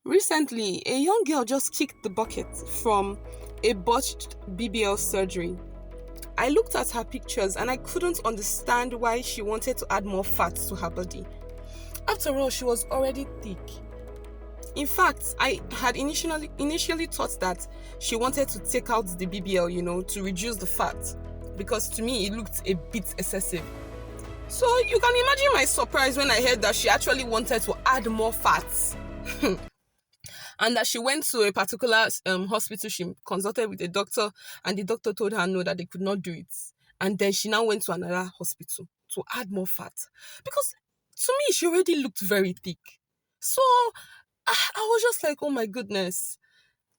Recently, a young girl just kicked the bucket from a botched BBL surgery. I looked at her pictures and I couldn't understand why she wanted to add more fat to her body. After all, she was already thick. In fact, I had initially thought that she wanted to take out the BBL, to reduce the fat, because to me it looked a bit excessive. So you can imagine my surprise when I heard that she actually wanted to add more fat. And that she went to a particular hospital. She consulted with a doctor, and the doctor told her no, that they could not do it. And then she now went to another hospital to add more fat, because to me she already looked very thick. So I was just like, oh my goodness,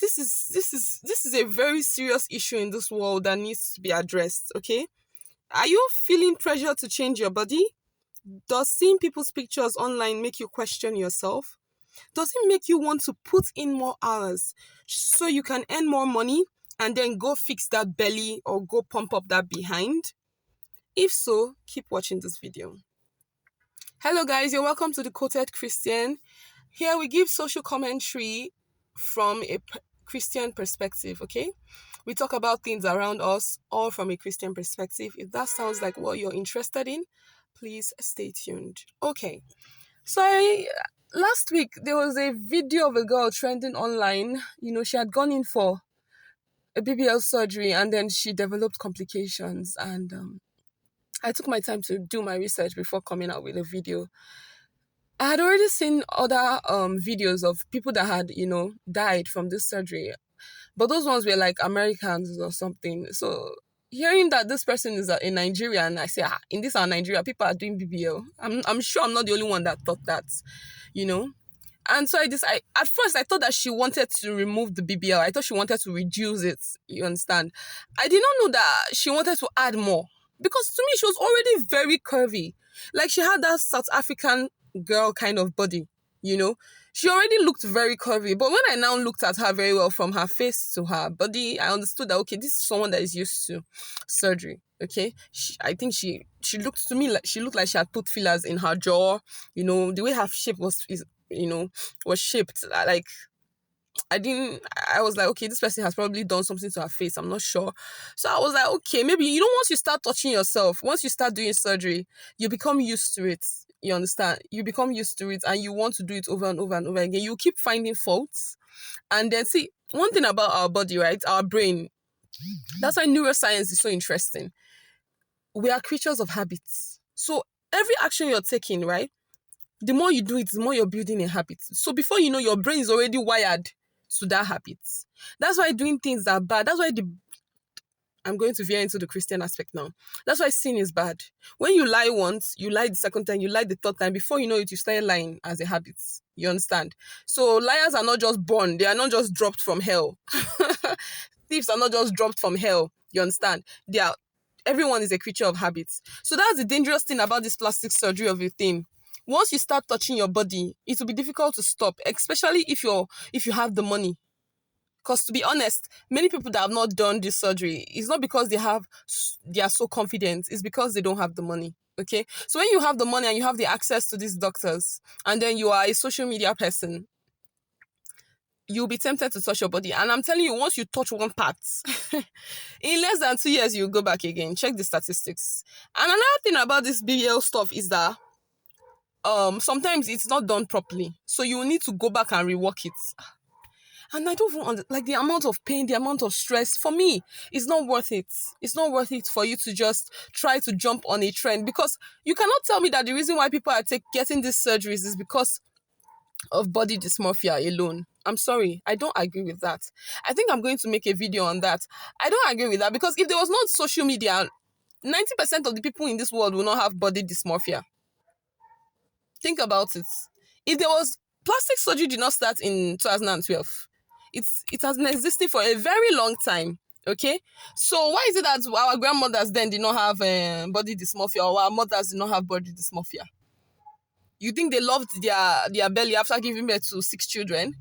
this is a very serious issue in this world that needs to be addressed. Okay, are you feeling pressure to change your body? Does seeing people's pictures online make you question yourself? Does it make you want to put in more hours so you can earn more money and then go fix that belly or go pump up that behind? If so, keep watching this video. Hello guys, you're welcome to The Quoted Christian. Here we give social commentary from a Christian perspective, okay? We talk about things around us, all from a Christian perspective. If that sounds like what you're interested in, please stay tuned. Okay, so last week there was a video of a girl trending online. She had gone in for a BBL surgery and then she developed complications, and I took my time to do my research before coming out with a video. I had already seen other videos of people that had, died from this surgery, but those ones were like Americans or something. So hearing that this person is in Nigeria, and I say, in this our Nigeria, people are doing BBL. I'm sure I'm not the only one that thought that, And so at first I thought that she wanted to remove the BBL. I thought she wanted to reduce it. You understand? I did not know that she wanted to add more, because to me she was already very curvy. Like she had that South African girl kind of body. She already looked very curvy. But when I now looked at her very well, from her face to her body, I understood that, okay, this is someone that is used to surgery. Okay, I think she looked to me like she looked like she had put fillers in her jaw. The way her shape was shaped. Like I was like, okay, this person has probably done something to her face. I'm not sure. So I was like, okay, maybe, once you start touching yourself, once you start doing surgery, you become used to it. You understand? You become used to it and you want to do it over and over and over again. You keep finding faults. And then see, one thing about our body, right? Our brain. That's why neuroscience is so interesting. We are creatures of habits. So every action you're taking, right? The more you do it, the more you're building a habit. So before you know, your brain is already wired to that habit. That's why doing things are bad. That's why I'm going to veer into the Christian aspect now. That's why sin is bad. When you lie once, you lie the second time, you lie the third time. Before you know it, you start lying as a habit. You understand? So liars are not just born. They are not just dropped from hell. Thieves are not just dropped from hell. You understand? Everyone is a creature of habits. So that's the dangerous thing about this plastic surgery of a thing. Once you start touching your body, it will be difficult to stop, especially if you have the money. Because to be honest, many people that have not done this surgery, it's not because they are so confident. It's because they don't have the money. Okay? So when you have the money and you have the access to these doctors, and then you are a social media person, you'll be tempted to touch your body. And I'm telling you, once you touch one part, in less than 2 years, you'll go back again. Check the statistics. And another thing about this BBL stuff is that sometimes it's not done properly. So you need to go back and rework it. And I don't even like the amount of pain, the amount of stress. For me, it's not worth it. It's not worth it for you to just try to jump on a trend, because you cannot tell me that the reason why people are getting these surgeries is because of body dysmorphia alone. I'm sorry, I don't agree with that. I think I'm going to make a video on that. I don't agree with that, because if there was not social media, 90% of the people in this world will not have body dysmorphia. Think about it. If there was plastic surgery did not start in 2012. It has been existing for a very long time. Okay, so why is it that our grandmothers then did not have body dysmorphia, or our mothers did not have body dysmorphia? You think they loved their belly after giving birth to 6 children?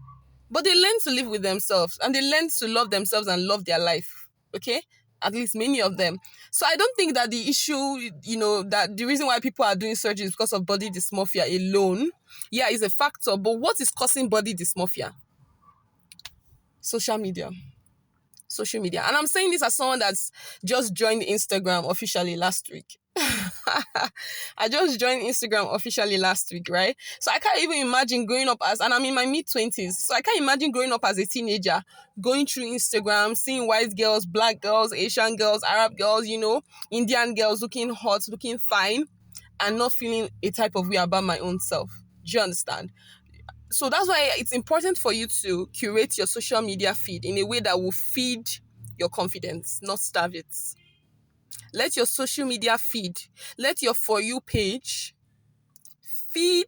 But they learned to live with themselves, and they learned to love themselves and love their life. Okay, At least many of them. So I don't think that the issue, that the reason why people are doing surgery is because of body dysmorphia alone. Yeah, is a factor. But what is causing body dysmorphia? Social media. Social media. And I'm saying this as someone that's just joined Instagram officially last week. I just joined Instagram officially last week, right? So I can't even imagine growing up and I'm in my mid-20s. So I can't imagine growing up as a teenager, going through Instagram, seeing white girls, black girls, Asian girls, Arab girls, Indian girls looking hot, looking fine, and not feeling a type of way about my own self. Do you understand? So that's why it's important for you to curate your social media feed in a way that will feed your confidence, not starve it. Let your social media feed, let your For You page feed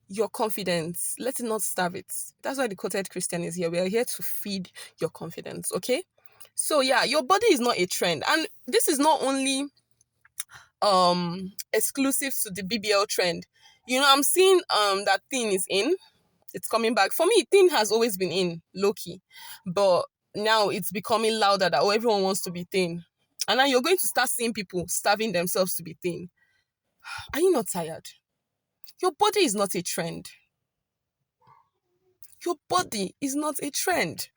your confidence. Let it not starve it. That's why the Quoted Christian is here. We are here to feed your confidence, okay? So yeah, your body is not a trend. And this is not only exclusive to the BBL trend. I'm seeing that thing is in. It's coming back. For me, thin has always been in, low-key. But now it's becoming louder that everyone wants to be thin. And now you're going to start seeing people starving themselves to be thin. Are you not tired? Your body is not a trend. Your body is not a trend.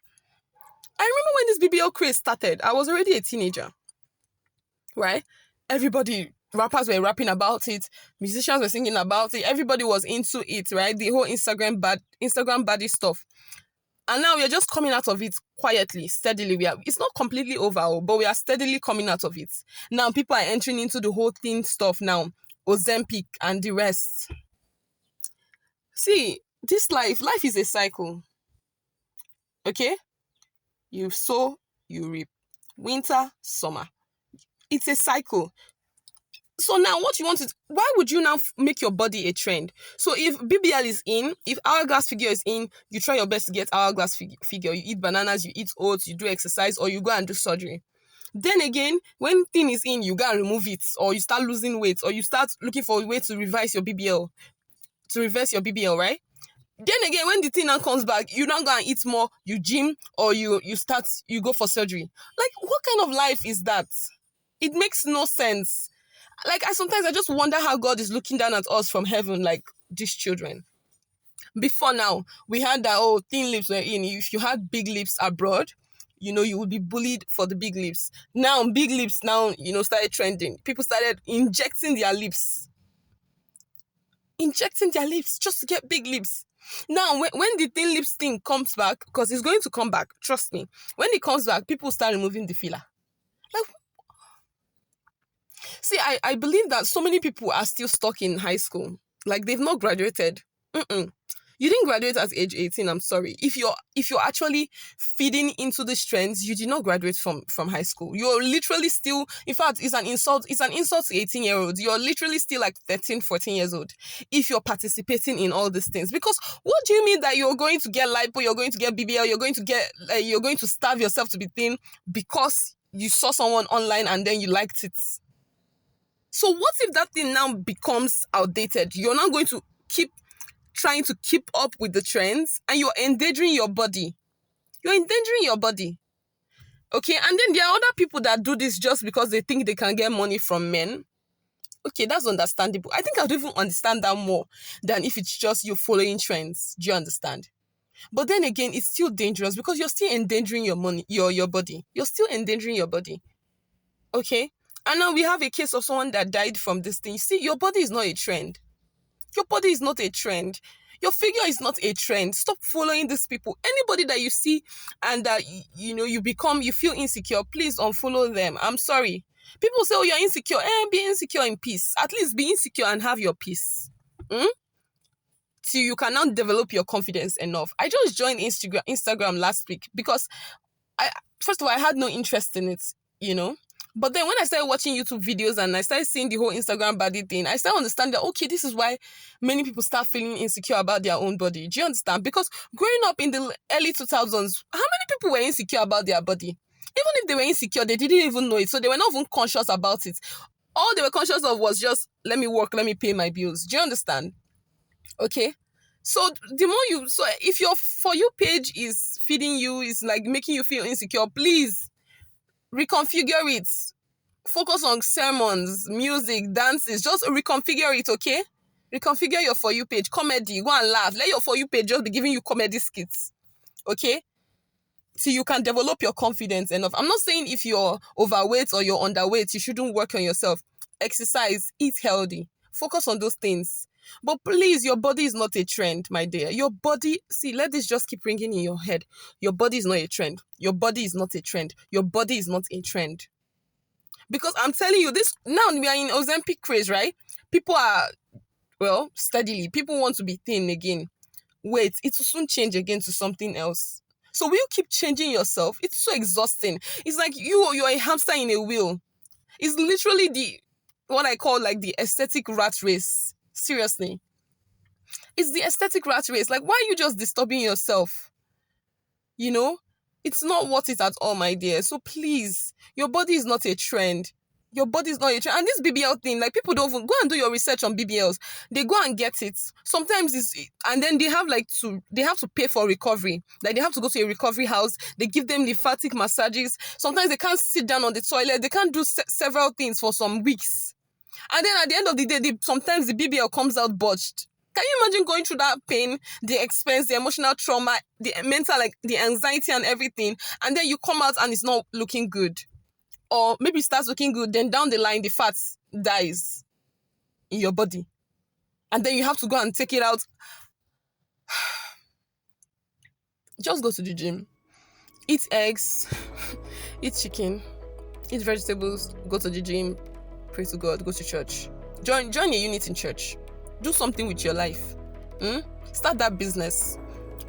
I remember when this BBL craze started, I was already a teenager. Right? Rappers were rapping about it, musicians were singing about it, everybody was into it, right? The whole Instagram baddie stuff. And now we are just coming out of it quietly, steadily. It's not completely over, but we are steadily coming out of it. Now people are entering into the whole thin stuff now, Ozempic and the rest. See, this life is a cycle. Okay? You sow, you reap. Winter, summer. It's a cycle. So now why would you now make your body a trend? So if BBL is in, if hourglass figure is in, you try your best to get hourglass figure. You eat bananas, you eat oats, you do exercise, or you go and do surgery. Then again, when thin is in, you go and remove it, or you start losing weight, or you start looking for a way to reverse your BBL, right? Then again, when the thing now comes back, you now go and eat more, you gym, or you go for surgery. Like, what kind of life is that? It makes no sense. Like, sometimes I just wonder how God is looking down at us from heaven, like these children. Before now, we had that, thin lips were in. If you had big lips abroad, you would be bullied for the big lips. Now, big lips started trending. People started injecting their lips just to get big lips. Now, when the thin lips thing comes back, because it's going to come back, trust me. When it comes back, people start removing the filler. Like, see, I believe that so many people are still stuck in high school. Like, they've not graduated. You didn't graduate at age 18, I'm sorry. If you're actually feeding into these trends, you did not graduate from high school. You're literally still, in fact, it's an insult to 18-year-olds. You're literally still like 13, 14 years old if you're participating in all these things. Because what do you mean that you're going to get lipo, you're going to get BBL, you're going to starve yourself to be thin because you saw someone online and then you liked it? So what if that thing now becomes outdated? You're not going to keep trying to keep up with the trends and you're endangering your body. Okay, and then there are other people that do this just because they think they can get money from men. Okay, that's understandable. I think I'd even understand that more than if it's just you following trends. Do you understand? But then again, it's still dangerous because you're still endangering your money, your body. You're still endangering your body. Okay? And now we have a case of someone that died from this thing. You see, your body is not a trend. Your body is not a trend. Your figure is not a trend. Stop following these people. Anybody that you see and that, you feel insecure, please unfollow them. I'm sorry. People say, you're insecure. Be insecure in peace. At least be insecure and have your peace. So you can now develop your confidence enough. I just joined Instagram last week because first of all, I had no interest in it, But then when I started watching YouTube videos and I started seeing the whole Instagram body thing, I started understanding that, okay, this is why many people start feeling insecure about their own body. Do you understand? Because growing up in the early 2000s, how many people were insecure about their body? Even if they were insecure, they didn't even know it. So they were not even conscious about it. All they were conscious of was just, let me work, let me pay my bills. Do you understand? Okay? So if your For You page is feeding you, is like making you feel insecure, please, reconfigure it. Focus on sermons, music, dances. Just reconfigure it, okay? Reconfigure your For You page. Comedy. Go and laugh. Let your For You page just be giving you comedy skits, okay? So you can develop your confidence enough. I'm not saying if you're overweight or you're underweight, you shouldn't work on yourself. Exercise, eat healthy. Focus on those things. But please, your body is not a trend, my dear. Your body, see, let this just keep ringing in your head. Your body is not a trend. Your body is not a trend. Your body is not a trend. Because I'm telling you, this now we are in Ozempic craze, right? People are, well, steadily. People want to be thin again. Wait, it will soon change again to something else. So will you keep changing yourself? It's so exhausting. It's like you're a hamster in a wheel. It's literally what I call like the aesthetic rat race. Seriously. It's the aesthetic rat race. Like, why are you just disturbing yourself? You know? It's not worth it at all, my dear. So please, your body is not a trend. Your body is not a trend. And this BBL thing, like, people don't even go and do your research on BBLs. They go and get it. Sometimes and then they have to pay for recovery. Like, they have to go to a recovery house. They give them lymphatic massages. Sometimes they can't sit down on the toilet. They can't do several things for some weeks. And then at the end of the day, sometimes the BBL comes out botched. Can you imagine going through that pain, the expense, the emotional trauma, the mental, like the anxiety and everything, and then you come out and it's not looking good? Or maybe it starts looking good, then down the line, the fat dies in your body. And then you have to go and take it out. Just go to the gym. Eat eggs, eat chicken, eat vegetables, go to the gym, pray to God, go to church. Join a unit in church. Do something with your life. Start that business.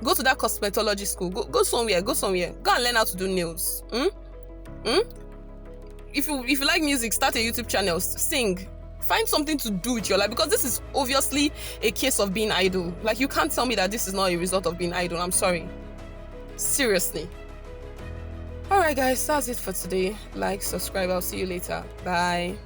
Go to that cosmetology school. Go somewhere. Go and learn how to do nails. If you like music, start a YouTube channel. Sing. Find something to do with your life, because this is obviously a case of being idle. Like, you can't tell me that this is not a result of being idle. I'm sorry. Seriously. Alright guys, that's it for today. Like, subscribe. I'll see you later. Bye.